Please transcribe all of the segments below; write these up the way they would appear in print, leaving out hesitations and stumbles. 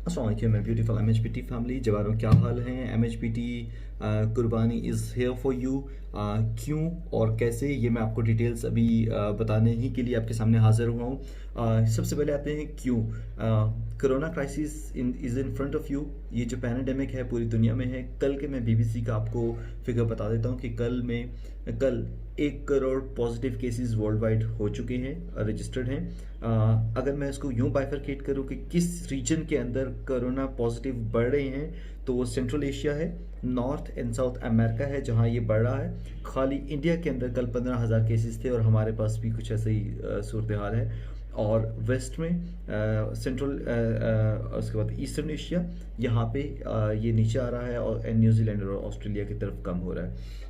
अस्सलाम वालेकुम my beautiful MHPT family. जवानों क्या हाल हैं? MHPT कुर्बानी इज़ हेयर फॉर यू। क्यों और कैसे, ये मैं आपको डिटेल्स अभी बताने ही के लिए आपके सामने हाजिर हुआ हूँ। सबसे पहले आते हैं क्यों। Corona crisis is in front of you. ये जो पैंडेमिक है पूरी दुनिया में है। कल के मैं BBC का आपको फिगर बता देता हूँ कि कल 1 crore positive cases world wide हो चुके हैं, रजिस्टर्ड हैं। अगर मैं इसको यूं बाइफरकेट करूं कि किस रीजन के अंदर कोरोना पॉजिटिव बढ़ रहे हैं, तो वो सेंट्रल एशिया है, नॉर्थ एंड साउथ अमेरिका है जहां ये बढ़ रहा है। खाली इंडिया के अंदर कल 15,000 केसेस थे और हमारे पास भी कुछ ऐसे ही सूरत हाल है। और वेस्ट में सेंट्रल, उसके बाद ईस्टर्न एशिया, यहाँ पे ये नीचे आ रहा है और न्यूजीलैंड और ऑस्ट्रेलिया की तरफ कम हो रहा है।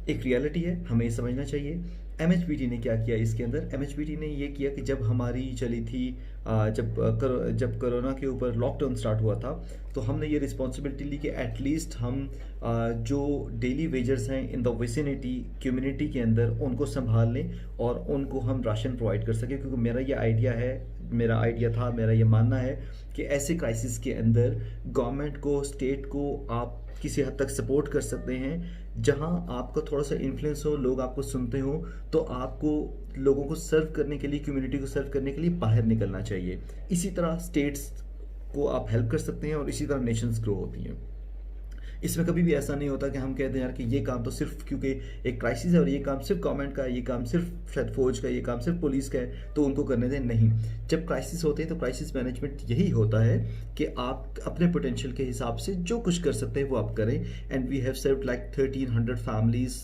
एक रियलिटी है, हमें ये समझना चाहिए। MHPT ने क्या किया इसके अंदर? MHPT ने ये किया कि जब हमारी चली थी, जब कोरोना के ऊपर लॉकडाउन स्टार्ट हुआ था, तो हमने ये रिस्पॉन्सिबिलिटी ली कि एटलीस्ट हम जो डेली वेजर्स हैं इन द विसिनिटी कम्युनिटी के अंदर उनको संभाल लें और उनको हम राशन प्रोवाइड कर सकें। क्योंकि मेरा आइडिया था, मेरा ये मानना है कि ऐसे क्राइसिस के अंदर गवर्नमेंट को, स्टेट को आप किसी हद तक सपोर्ट कर सकते हैं। जहां आपका थोड़ा सा इन्फ्लुएंस हो, लोग आपको सुनते हो, तो आपको लोगों को सर्व करने के लिए, कम्युनिटी को सर्व करने के लिए बाहर निकलना चाहिए। इसी तरह स्टेट्स को आप हेल्प कर सकते हैं और इसी तरह नेशंस ग्रो होती हैं। इसमें कभी भी ऐसा नहीं होता कि हम कहते हैं यार कि ये काम तो सिर्फ क्योंकि एक क्राइसिस है और ये काम सिर्फ गवर्नमेंट का है, ये काम सिर्फ शायद फौज का है, ये काम सिर्फ पुलिस का है, तो उनको करने दें। नहीं, जब क्राइसिस होते हैं तो क्राइसिस मैनेजमेंट यही होता है कि आप अपने पोटेंशियल के हिसाब से जो कुछ कर सकते हैं वो आप करें। And we have served like 1300 families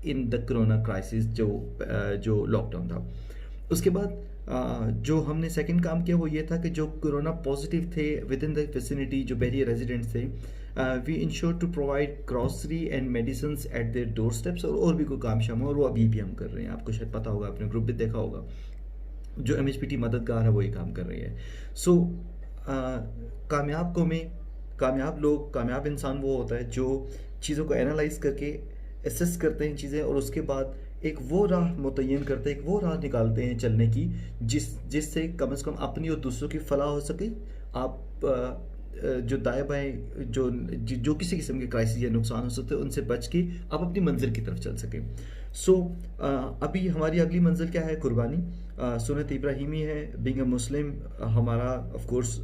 in the corona crisis, जो लॉकडाउन था। उसके बाद जो हमने सेकंड काम किया वो ये था कि जो कोरोना पॉजिटिव थे विद इन द विसिनिटी, जो बैरियर रेजिडेंट्स थे, we ensure to provide grocery and medicine at their door steps. और भी कोई काम शाम और वो अभी भी हम कर रहे हैं। आपको शायद पता होगा, आपने ग्रुप भी देखा होगा, जो MHPT मददगार है वो ये काम कर रही है। सो कामयाब लोग, कामयाब इंसान वो होता है जो चीज़ों को एनालाइज करके एसेस करते हैं चीज़ें और उसके बाद एक वो राह मुतय्यन करते हैं, एक वो राह निकालते हैं चलने की जिससे कम से कम अपनी और दूसरों की फलाह हो सके। आप जो दाएं बाएं जो किसी किस्म के क्राइसिस या नुकसान हो सकते हैं उनसे बच के आप अपनी मंजिल की तरफ चल सकें। सो अभी हमारी अगली मंजिल क्या है? कुर्बानी, सुन्नत इब्राहिमी है, बीइंग अ मुस्लिम। हमारा ऑफ कोर्स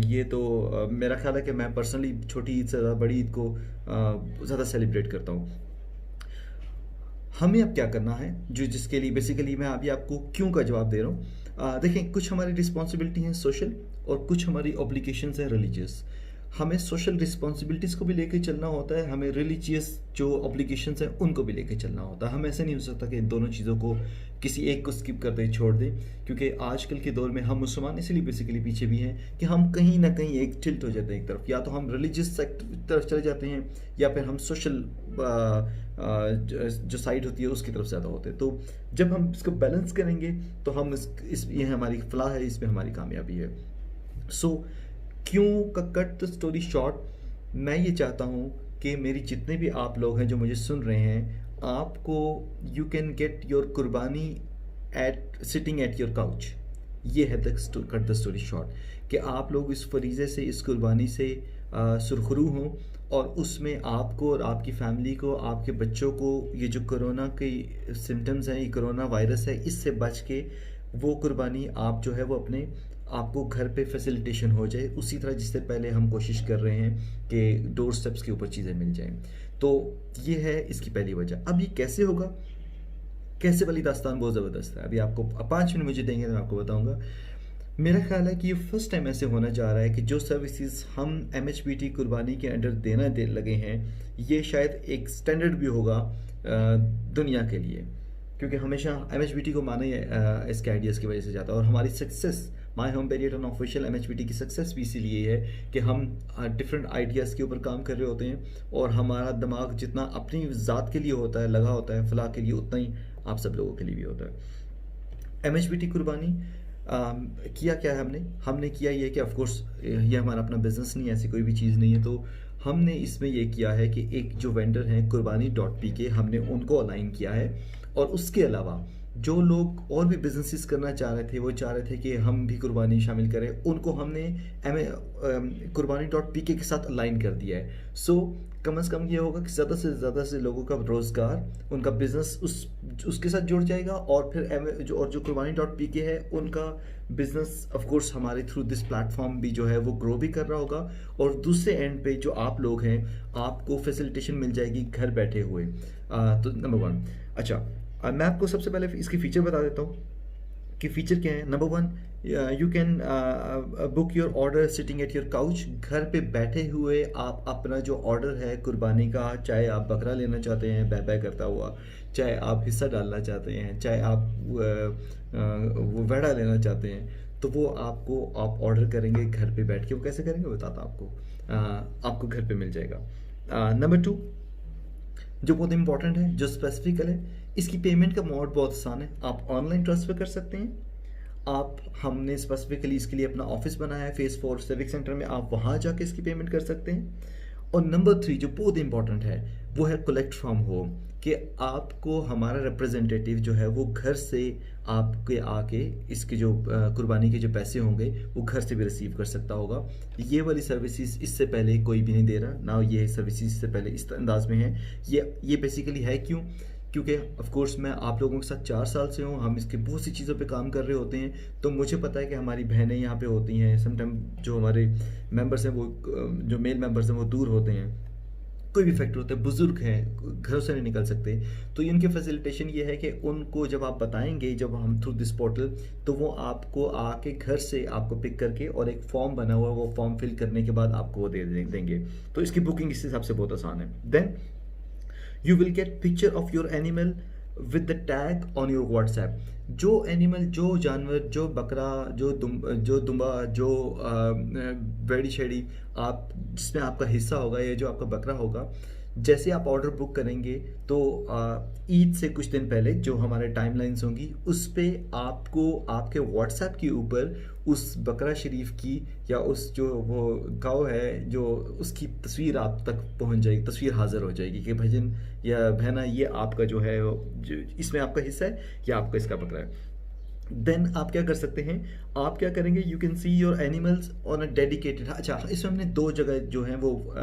ये तो मेरा ख्याल है कि मैं पर्सनली छोटी ईद से ज़्यादा बड़ी ईद को ज़्यादा सेलिब्रेट करता हूँ। हमें अब क्या करना है, जो जिसके लिए बेसिकली मैं अभी आपको क्यों का जवाब दे रहा हूँ। देखें, कुछ हमारी रिस्पॉन्सिबिलिटी हैं सोशल और कुछ हमारी ऑब्लिगेशंस हैं रिलीजियस। हमें सोशल रिस्पॉन्सिबिलिटीज़ को भी लेके चलना होता है, हमें रिलीजियस जो ऑब्लिगेशंस हैं उनको भी लेके चलना होता है। हम ऐसे नहीं हो सकता कि इन दोनों चीज़ों को किसी एक को स्किप कर दें, छोड़ दें। क्योंकि आजकल के दौर में हम मुसलमान इसलिए बेसिकली पीछे भी हैं कि हम कहीं ना कहीं एक टिल्ट हो जाते हैं एक तरफ, या तो हम रिलीजियस तरफ चले जाते हैं या फिर हम सोशल जो साइड होती है उसकी तरफ ज़्यादा होते हैं। तो जब हम इसको बैलेंस करेंगे तो हम ये हमारी फलाह है, इसमें हमारी कामयाबी है। सो क्यों का कट द स्टोरी शॉर्ट, मैं ये चाहता हूँ कि मेरी जितने भी आप लोग हैं जो मुझे सुन रहे हैं, आपको यू कैन गेट योर कुर्बानी at sitting at your couch. ये है कट द स्टोरी शॉर्ट कि आप लोग इस फरीज़े से, इस कुर्बानी से सुरखरू हों और उसमें आपको और आपकी फैमिली को, आपके बच्चों को ये जो कोरोना के सिम्टम्स हैं, ये कोरोना वायरस है, इससे बच के वो कुर्बानी आप जो है वो अपने आपको घर पे फैसिलिटेशन हो जाए उसी तरह जिससे पहले हम कोशिश कर रहे हैं कि डोर स्टेप्स के ऊपर चीज़ें मिल जाएं। तो ये है इसकी पहली वजह। अब ये कैसे होगा, कैसे वाली दास्तान बहुत ज़बरदस्त है। अभी आपको 5 मिनट मुझे देंगे तो मैं आपको बताऊंगा। मेरा ख्याल है कि ये फर्स्ट टाइम ऐसे होना जा रहा है कि जो सर्विसेज हम MHPT कुर्बानी के अंडर दे लगे हैं, ये शायद एक स्टैंडर्ड भी होगा दुनिया के लिए। क्योंकि हमेशा MHPT को माना ही इसके आइडियाज़ की वजह से जाता है। और हमारी success, my home period on official MHPT की सक्सेस भी इसीलिए है कि हम डिफरेंट आइडियाज़ के ऊपर काम कर रहे होते हैं और हमारा दिमाग जितना अपनी ज़ात के लिए होता है, लगा होता है फलाह के लिए, उतना ही आप सब लोगों के लिए भी होता है। MHPT कुर्बानी किया क्या है हमने किया ये कि ऑफ कोर्स ये हमारा अपना बिजनेस नहीं है, ऐसी कोई भी चीज़ नहीं है। तो हमने इसमें ये किया है कि एक जो वेंडर हैं कुर्बानी.pk, हमने उनको अलाइन किया है। और उसके अलावा जो लोग और भी बिजनेसेस करना चाह रहे थे, वो चाह रहे थे कि हम भी कुर्बानी शामिल करें, उनको हमने कुर्बानी डॉट पी के साथ अलाइन कर दिया है। सो कम से कम ये होगा कि ज़्यादा से लोगों का रोज़गार, उनका बिजनेस उसके साथ जुड़ जाएगा, और फिर जो कुर्बानी डॉट पी के है उनका बिजनेस ऑफ कोर्स हमारे थ्रू दिस प्लेटफॉर्म भी जो है वो ग्रो भी कर रहा होगा, और दूसरे एंड पे जो आप लोग हैं आपको फैसिलिटेशन मिल जाएगी घर बैठे हुए। तो नंबर वन। अच्छा, मैं आपको सबसे पहले इसकी फ़ीचर बता देता हूँ कि फ़ीचर क्या है। Number one, you can book your order sitting at your couch. घर पे बैठे हुए आप अपना जो ऑर्डर है कुर्बानी का, चाहे आप बकरा लेना चाहते हैं बै बै करता हुआ, चाहे आप हिस्सा डालना चाहते हैं, चाहे आप वो वेड़ा लेना चाहते हैं, तो वो आप ऑर्डर करेंगे घर पे बैठ के। वो कैसे करेंगे बताता आपको, आपको घर पे मिल जाएगा। नंबर टू, जो बहुत इंपॉर्टेंट है, जो स्पेसिफिकल है, इसकी पेमेंट का मोड बहुत आसान है। आप ऑनलाइन ट्रांसफ़र कर सकते हैं। हमने स्पेसिफिकली इसके लिए अपना ऑफिस बनाया है फेस 4 सिविक सेंटर में, आप वहाँ जाके इसकी पेमेंट कर सकते हैं। और नंबर 3 जो बहुत इंपॉर्टेंट है वो है कलेक्ट फ्रॉम होम, कि आपको हमारा रिप्रेजेंटेटिव जो है वो घर से आपके आके इसके जो कुर्बानी के जो पैसे होंगे वो घर से भी रिसीव कर सकता होगा। ये वाली सर्विसेज इससे पहले कोई भी नहीं दे रहा ना, ये सर्विसेज इससे पहले इस अंदाज में है। ये बेसिकली है क्योंकि ऑफ कोर्स मैं आप लोगों के साथ 4 साल से हूँ, हम इसके बहुत सी चीज़ों पे काम कर रहे होते हैं, तो मुझे पता है कि हमारी बहनें यहाँ पे होती हैं, समटाइम जो हमारे मेंबर्स हैं वो जो मेल मेंबर्स हैं वो दूर होते हैं, कोई भी फैक्टर होता है, बुजुर्ग हैं, घरों से नहीं निकल सकते, तो इनके फैसिलिटेशन ये है कि उनको जब आप बताएंगे, जब हम थ्रू दिस पोर्टल, तो वो आपको आके घर से आपको पिक करके, और एक फॉर्म बना हुआ है, वो फॉर्म फिल करने के बाद आपको वो देंगे। तो इसकी बुकिंग इस हिसाब से बहुत आसान है। Then you will get picture of your animal with the tag on your WhatsApp। जो एनिमल, जो जानवर, जो बकरा, जो दुम्बा, जो बेड़ी शेड़ी, आप जिसमें आपका हिस्सा होगा या जो आपका बकरा होगा, जैसे आप ऑर्डर बुक करेंगे तो ईद से कुछ दिन पहले जो हमारे टाइमलाइंस होंगी उस पे आपको आपके व्हाट्सएप के ऊपर उस बकरा शरीफ की या उस जो वो गाँव है जो उसकी तस्वीर आप तक पहुंच जाएगी, तस्वीर हाजिर हो जाएगी कि भाईजान या बहना ये आपका जो है जो इसमें आपका हिस्सा है या आपका इसका बकरा है। देन आप क्या कर सकते हैं, आप क्या करेंगे, you can see your animals on a dedicated. अच्छा, इसमें हमने 2 जगह जो हैं वो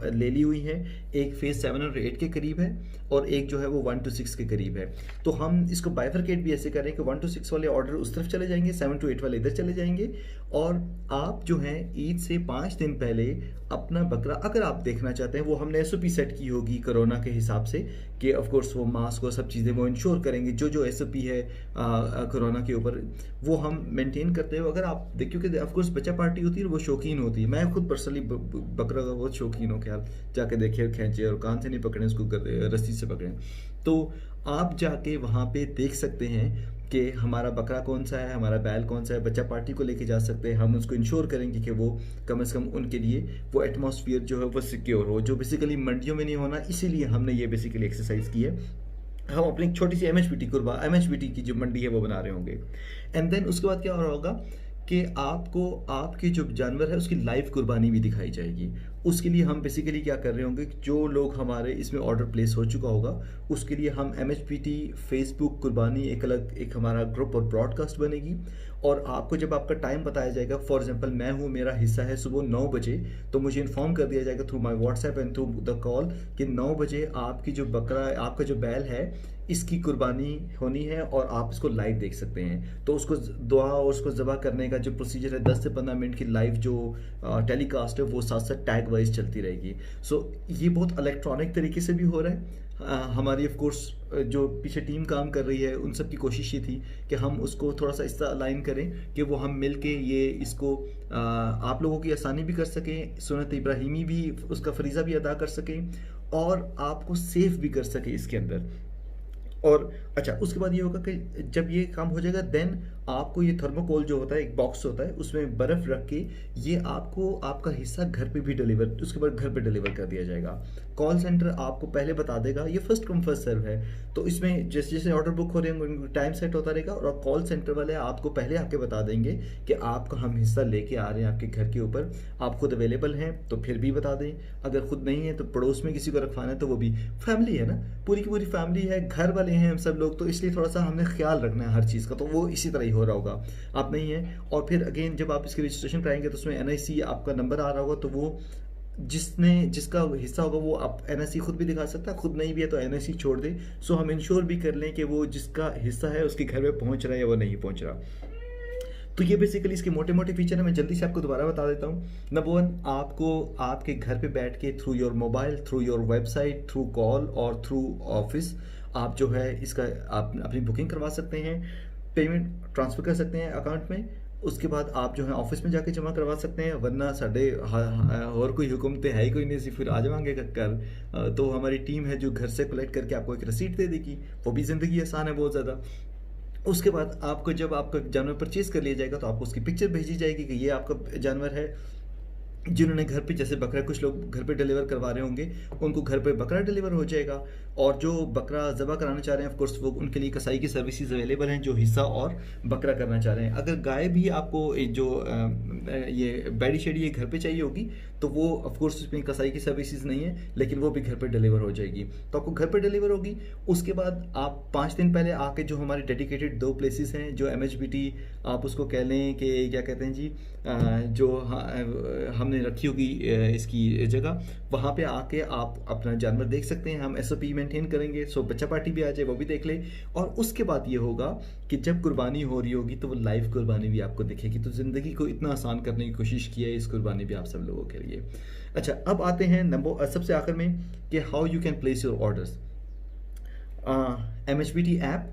ले ली हुई हैं, एक फेज 7 और 8 के करीब है और एक जो है वो 1 to 6 के करीब है। तो हम इसको बाइफरकेट भी ऐसे करें कि 1 to 6 वाले ऑर्डर उस तरफ चले जाएंगे, 7 to 8 वाले इधर चले जाएंगे। और आप जो हैं ईद से 5 दिन पहले अपना बकरा अगर आप देखना चाहते हैं, वो हमने SOP सेट की होगी कोरोना के हिसाब से कि ऑफ कोर्स वो मास्क और सब चीज़ें वो इंश्योर करेंगे, जो SOP है कोरोना के ऊपर वो हम मेंटेन करते हुए। अगर आप देखिए कि ऑफ कोर्स बच्चा पार्टी होती है वो शौकीन होती है, मैं खुद पर्सनली बकरा का बहुत शौकीन हूँ कि आप जाके देखिए, खींचे और कान से नहीं पकड़े, उसको कर रस्सी से पकड़ें। तो आप जाके वहाँ पे देख सकते हैं कि हमारा बकरा कौन सा है, हमारा बैल कौन सा है, बच्चा पार्टी को लेके जा सकते हैं, हम उसको इंश्योर करेंगे कि वो कम से कम उनके लिए वो एटमॉस्फेयर जो है वो सिक्योर हो, जो बेसिकली मंडियों में नहीं होना। इसीलिए हमने ये बेसिकली एक्सरसाइज की है। हम अपनी छोटी सी MHBT की जो मंडी है वो बना रहे होंगे। एंड देन उसके बाद क्या हो रहा होगा कि आपको आपके जो जानवर है उसकी लाइव कुर्बानी भी दिखाई जाएगी। उसके लिए हम बेसिकली क्या कर रहे होंगे, जो लोग हमारे इसमें ऑर्डर प्लेस हो चुका होगा उसके लिए हम MHBT फेसबुक कुर्बानी एक हमारा ग्रुप और ब्रॉडकास्ट बनेगी। और आपको जब आपका टाइम बताया जाएगा, फॉर एग्जांपल मैं हूँ, मेरा हिस्सा है सुबह 9 बजे, तो मुझे इन्फॉर्म कर दिया जाएगा through my WhatsApp and through the call कि 9 बजे आपकी जो बकरा, आपका जो बैल है, इसकी कुर्बानी होनी है और आप इसको लाइव देख सकते हैं। तो उसको दुआ और उसको ज़बह करने का जो प्रोसीजर है 10 से 15 मिनट की लाइव जो टेलीकास्ट है वो साथ साथ टैग वाइज चलती रहेगी। सो ये बहुत इलेक्ट्रॉनिक तरीके से भी हो रहा है। हमारी ऑफ कोर्स जो पीछे टीम काम कर रही है उन सब की कोशिश ये थी कि हम उसको थोड़ा सा इस तरह अलाइन करें कि वो हम मिल के ये इसको आप लोगों की आसानी भी कर सकें, सुन्नत इब्राहिमी भी उसका फरीज़ा भी अदा कर सकें और आपको सेफ भी कर सकें इसके अंदर। और अच्छा, उसके बाद ये होगा कि जब ये काम हो जाएगा देन आपको ये थर्मोकोल जो होता है, एक बॉक्स होता है, उसमें बर्फ़ रख के ये आपको आपका हिस्सा घर पे भी डिलीवर, उसके बाद घर पे डिलीवर कर दिया जाएगा। कॉल सेंटर आपको पहले बता देगा, ये फर्स्ट कम फर्स्ट सर्व है, तो इसमें जैसे जैसे ऑर्डर बुक हो रहे होंगे टाइम सेट होता रहेगा और कॉल सेंटर वाले आपको पहले आके बता देंगे कि आपका हम हिस्सा लेके आ रहे हैं आपके घर के ऊपर। आप खुद अवेलेबल हैं तो फिर भी बता दें, अगर खुद नहीं है तो पड़ोस में किसी को रखवाना है तो वो भी। फैमिली है ना, पूरी की पूरी फैमिली है, घर वाले हैं हम सब लोग, तो इसलिए थोड़ा सा हमने ख्याल रखना है हर चीज़ का, तो वो इसी तरह ही हो रहा होगा। आप नहीं है, और फिर अगेन जब आप इसकी रजिस्ट्रेशन कराएंगे तो उसमें NIC आपका नंबर आ रहा होगा, तो वो जिसका हिस्सा होगा वो आप NIC खुद भी दिखा सकता है, खुद नहीं भी है तो NIC छोड़ दे। सो हम इंश्योर भी कर लें कि वो जिसका हिस्सा है उसके घर में पहुंच रहा है या वो नहीं पहुंच रहा। तो ये बेसिकली इसके मोटे मोटे फीचर है, मैं जल्दी से आपको दोबारा बता देता हूँ। नंबर 1, आपको आपके घर पे बैठ के through your mobile, through your website, through call और थ्रू ऑफिस आप जो है इसका आप अपनी बुकिंग करवा सकते हैं, पेमेंट ट्रांसफ़र कर सकते हैं अकाउंट में। उसके बाद आप जो है ऑफिस में जाके जमा करवा सकते हैं, वरना साढ़े और कोई हुकूमतें है ही कोई नहीं सी, फिर आ जाएंगे कर तो हमारी टीम है जो घर से कलेक्ट करके आपको एक रसीद दे देगी, वो भी ज़िंदगी आसान है बहुत ज़्यादा। उसके बाद आपको जब आपका जानवर परचेज कर लिया जाएगा तो आपको उसकी पिक्चर भेजी जाएगी कि ये आपका जानवर है। जिन्होंने घर पे, जैसे बकरा कुछ लोग घर पे डिलीवर करवा रहे होंगे, उनको घर पे बकरा डिलीवर हो जाएगा। और जो बकरा ज़बह कराना चाह रहे हैं ऑफ कोर्स वो उनके लिए कसाई की सर्विसेज अवेलेबल हैं, जो हिस्सा और बकरा करना चाह रहे हैं। अगर गाय भी आपको जो ये बैडी शेडी ये घर पे चाहिए होगी तो वो ऑफ कोर्स उसमें कसाई की सर्विसेज नहीं है, लेकिन वो भी घर पे डिलीवर हो जाएगी। तो आपको घर पे डिलीवर होगी। उसके बाद आप 5 दिन पहले आके जो हमारे डेडिकेटेड 2 प्लेसेस हैं, जो MHBT आप उसको कह लें कि क्या कहते हैं जी, जो हमने रखी होगी इसकी जगह, वहाँ पे आके आप अपना जानवर देख सकते हैं। हम SOP मेंटेन करेंगे, सो बच्चा पार्टी भी आ जाए वो भी देख ले। और उसके बाद ये होगा कि जब कुर्बानी हो रही होगी तो वो लाइव कुर्बानी भी आपको दिखेगी। तो ज़िंदगी को इतना आसान करने की कोशिश की है इस कुर्बानी भी आप सब लोगों के लिए। अच्छा, अब आते हैं सबसे आखिर में कि how you can place your orders. MHBT app,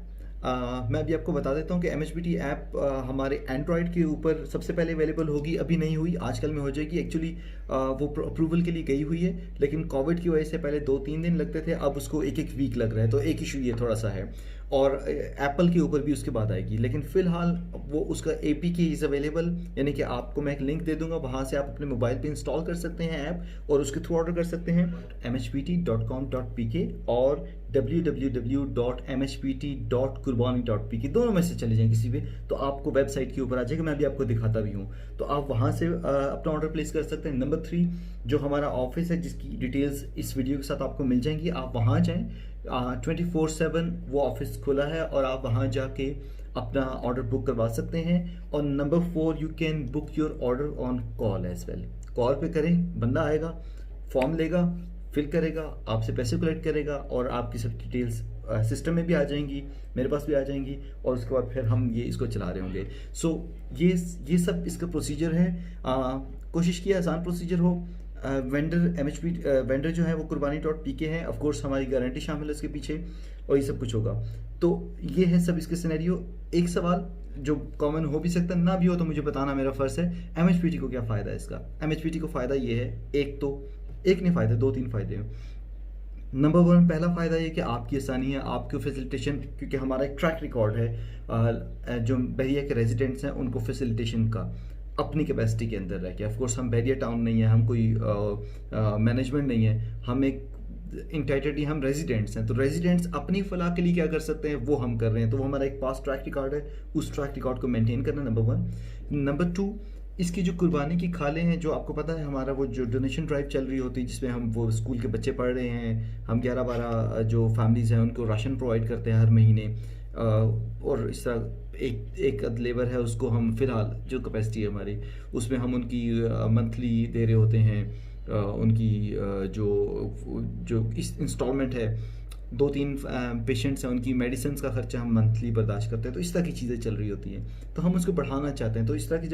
मैं अभी आपको बता देता हूँ कि MHBT ऐप हमारे एंड्रॉयड के ऊपर सबसे पहले अवेलेबल होगी, अभी नहीं हुई, आजकल में हो जाएगी। एक्चुअली वो अप्रूवल के लिए गई हुई है, लेकिन कोविड की वजह से पहले 2-3 दिन लगते थे, अब उसको 1-1 वीक लग रहा है, तो एक इशू ये थोड़ा सा है। और एप्पल के ऊपर भी उसके बाद आएगी, लेकिन फ़िलहाल वो उसका APK इज़ अवेलेबल, यानी कि आपको मैं एक लिंक दे दूंगा, वहाँ से आप अपने मोबाइल पे इंस्टॉल कर सकते हैं ऐप और उसके थ्रू ऑर्डर कर सकते हैं। mhbt.com.pk और www.mhbt.kurbani.pk दोनों में से चले जाएं किसी भी, तो आपको वेबसाइट के ऊपर आ जाएगा। मैं अभी आपको दिखाता भी हूँ, तो आप वहाँ से अपना ऑर्डर प्लेस कर सकते हैं। नंबर 3, जो हमारा ऑफिस है जिसकी डिटेल्स इस वीडियो के साथ आपको मिल जाएंगी, आप वहाँ जाएँ। 24/7 वो ऑफिस खुला है और आप वहाँ जाके अपना ऑर्डर बुक करवा सकते हैं। और number 4, you can book your order on call as well. Call पे करें, बंदा आएगा, फॉर्म लेगा, फिल करेगा, आपसे पैसे कलेक्ट करेगा और आपकी सब डिटेल्स सिस्टम में भी आ जाएंगी, मेरे पास भी आ जाएंगी, और उसके बाद फिर हम ये इसको चला रहे होंगे। सो ये सब इसका प्रोसीजर है। कोशिश किया आसान प्रोसीजर हो। वेंडर जो है वो kurbani.pk है, ऑफ कोर्स हमारी गारंटी शामिल है उसके पीछे, और ये सब कुछ होगा। तो ये है सब इसके सिनेरियो। एक सवाल जो कॉमन हो भी सकता है, ना भी हो तो मुझे बताना मेरा फ़र्ज़ है, MHBT को क्या फ़ायदा है इसका। MHBT को फ़ायदा ये है, एक नहीं फ़ायदा, 2-3 फ़ायदे हैं। नंबर 1, पहला फ़ायदा ये कि आपकी आसानी है, आपको फैसिलिटेशन, क्योंकि हमारा एक ट्रैक रिकॉर्ड है जो बहरिया के रेजिडेंट्स हैं उनको फैसिलिटेशन का अपनी कैपेसिटी के अंदर रह के। ऑफ कोर्स हम बहरिया टाउन नहीं है, हम कोई मैनेजमेंट नहीं है, हम एक इंटाइटेड हम रेजिडेंट्स हैं। तो रेजिडेंट्स अपनी फलाह के लिए क्या कर सकते हैं वो हम कर रहे हैं, तो वो हमारा एक पास ट्रैक रिकॉर्ड है, उस ट्रैक रिकॉर्ड को मेंटेन करना नंबर 1। नंबर 2, इसकी जो कुर्बानी की खालें हैं, जो आपको पता है हमारा वो जो डोनेशन ड्राइव चल रही होती है जिसमें हम वो स्कूल के बच्चे पढ़ रहे हैं, हम 11-12 जो फैमिलीज़ हैं उनको राशन प्रोवाइड करते हैं हर महीने, और इस तरह एक लेबर है उसको हम फ़िलहाल जो कैपेसिटी है हमारी उसमें हम उनकी मंथली दे रहे होते हैं, उनकी जो इस इंस्टॉलमेंट है, 2-3 पेशेंट्स हैं उनकी मेडिसिन का खर्चा हम मंथली बर्दाश्त करते हैं। तो इस तरह की चीज़ें चल रही होती हैं, तो हम उसको बढ़ाना चाहते हैं। तो इस तरह की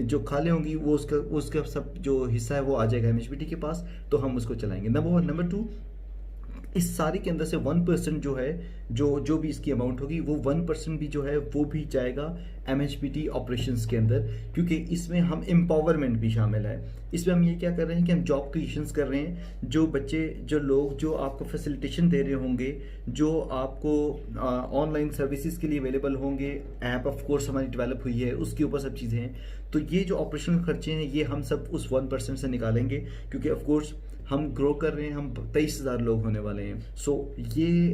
जब खालें होंगी वो उसका सब जो हिस्सा है वो आ जाएगा MHBT के पास, तो हम उसको चलाएंगे। नंबर 1। नंबर 2, इस सारी के अंदर से 1% जो है जो भी इसकी अमाउंट होगी वो 1% भी जो है वो भी जाएगा MHBT ऑपरेशंस के अंदर, क्योंकि इसमें हम एम्पावरमेंट भी शामिल है। इसमें हम ये क्या कर रहे हैं कि हम जॉब क्रिएशंस कर रहे हैं। जो बच्चे, जो लोग जो आपको फैसिलिटेशन दे रहे होंगे, जो आपको ऑनलाइन सर्विसेज के लिए अवेलेबल होंगे, ऐप ऑफ कोर्स हमारी डेवलप हुई है, उसके ऊपर सब चीज़ें हैं। तो ये जो ऑपरेशनल खर्चे हैं ये हम सब उस 1% से निकालेंगे, क्योंकि ऑफ कोर्स हम ग्रो कर रहे हैं, हम 23,000 लोग होने वाले हैं। सो ये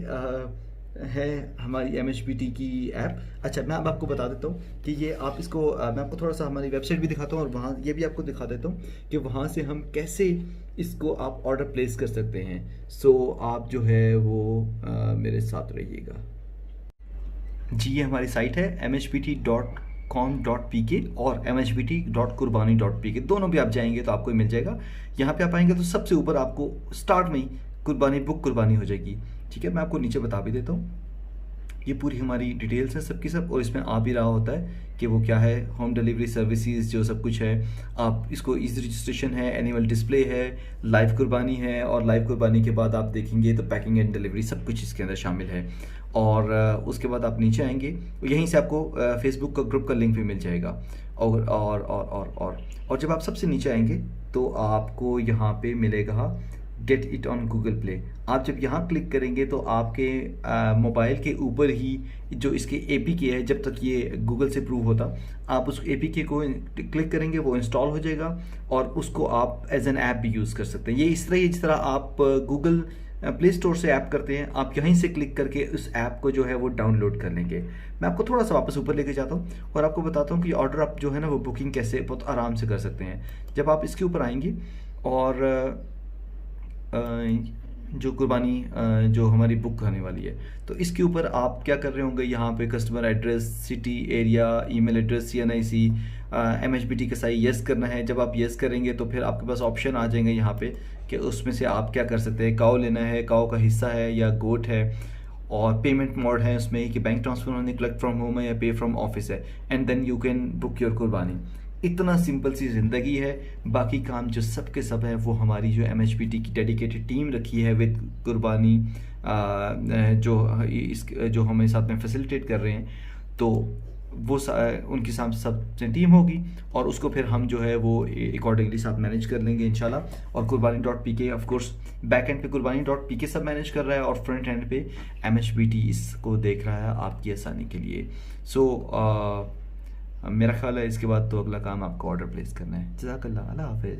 है हमारी MHBT की ऐप। अच्छा, मैं अब आपको बता देता हूँ कि ये आप इसको मैं आपको थोड़ा सा हमारी वेबसाइट भी दिखाता हूँ और वहाँ ये भी आपको दिखा देता हूँ कि वहाँ से हम कैसे इसको आप ऑर्डर प्लेस कर सकते हैं। सो आप जो है वो मेरे साथ रहिएगा। जी, ये हमारी साइट है mhbt.com.pk और mhbt.kurbani.pk, दोनों भी आप जाएंगे तो आपको मिल जाएगा। यहाँ पे आप आएंगे तो सबसे ऊपर आपको स्टार्ट में ही कुर्बानी बुक कुर्बानी हो जाएगी। ठीक है, मैं आपको नीचे बता भी देता हूँ। ये पूरी हमारी डिटेल्स हैं सबकी सब, और इसमें आ भी रहा होता है कि वो क्या है, होम डिलीवरी सर्विसेज जो सब कुछ है। आप इसको इजी रजिस्ट्रेशन है, एनिमल डिस्प्ले है, लाइव कुर्बानी है, और लाइव कुर्बानी के बाद आप देखेंगे तो पैकिंग एंड डिलीवरी सब कुछ इसके अंदर शामिल है। और उसके बाद आप नीचे आएंगे, यहीं से आपको फेसबुक का ग्रुप का लिंक भी मिल जाएगा। और जब आप सबसे नीचे आएंगे तो आपको यहाँ पे मिलेगा get it on Google play. आप जब यहाँ क्लिक करेंगे तो आपके मोबाइल के ऊपर ही जो इसके APK है, जब तक ये गूगल से प्रूव होता, आप उस APK को क्लिक करेंगे, वो इंस्टॉल हो जाएगा और उसको आप एज एन ऐप भी यूज़ कर सकते हैं। ये इस तरह ही जिस तरह आप गूगल प्ले स्टोर से ऐप करते हैं, आप यहीं से क्लिक करके उस ऐप को जो है वो डाउनलोड कर लेंगे। मैं आपको थोड़ा सा वापस ऊपर लेके जाता हूँ और आपको बताता हूँ कि ऑर्डर आप जो है ना वो बुकिंग कैसे बहुत आराम से कर सकते हैं। जब आप इसके ऊपर आएंगे और जो कुर्बानी जो हमारी बुक होने वाली है, तो इसके ऊपर आप क्या कर रहे होंगे, यहाँ पे customer address, city, area, email address, CNIC, MHBT का सही यस करना है। जब आप यस करेंगे तो फिर आपके पास ऑप्शन आ जाएंगे यहाँ पे कि उसमें से आप क्या कर सकते हैं, काऊ लेना है, काऊ का हिस्सा है या गोट है, और पेमेंट मोड है उसमें कि बैंक ट्रांसफर होने, कलेक्ट फ्रॉम होम है या पे फ्रॉम ऑफिस है, and then you can book your कुर्बानी। इतना सिंपल सी ज़िंदगी है। बाकी काम जो सब के सब है वो हमारी जो MHBT की डेडिकेटेड टीम रखी है विद कुर्बानी, जो हमें साथ में फैसिलिटेट कर रहे हैं, तो वो उनकी साथ सब टीम होगी और उसको फिर हम जो है वो अकॉर्डिंगली साथ मैनेज कर लेंगे इंशाल्लाह। और कुर्बानी.pk ऑफ कोर्स बैक एंड पे कुर्बानी.pk सब मैनेज कर रहा है और फ्रंट एंड पे MHBT इसको देख रहा है आपकी आसानी के लिए। सो मेरा ख्याल है इसके बाद तो अगला काम आपको ऑर्डर प्लेस करना है। जज़ाकल्लाह, अल्लाह हाफ़िज़।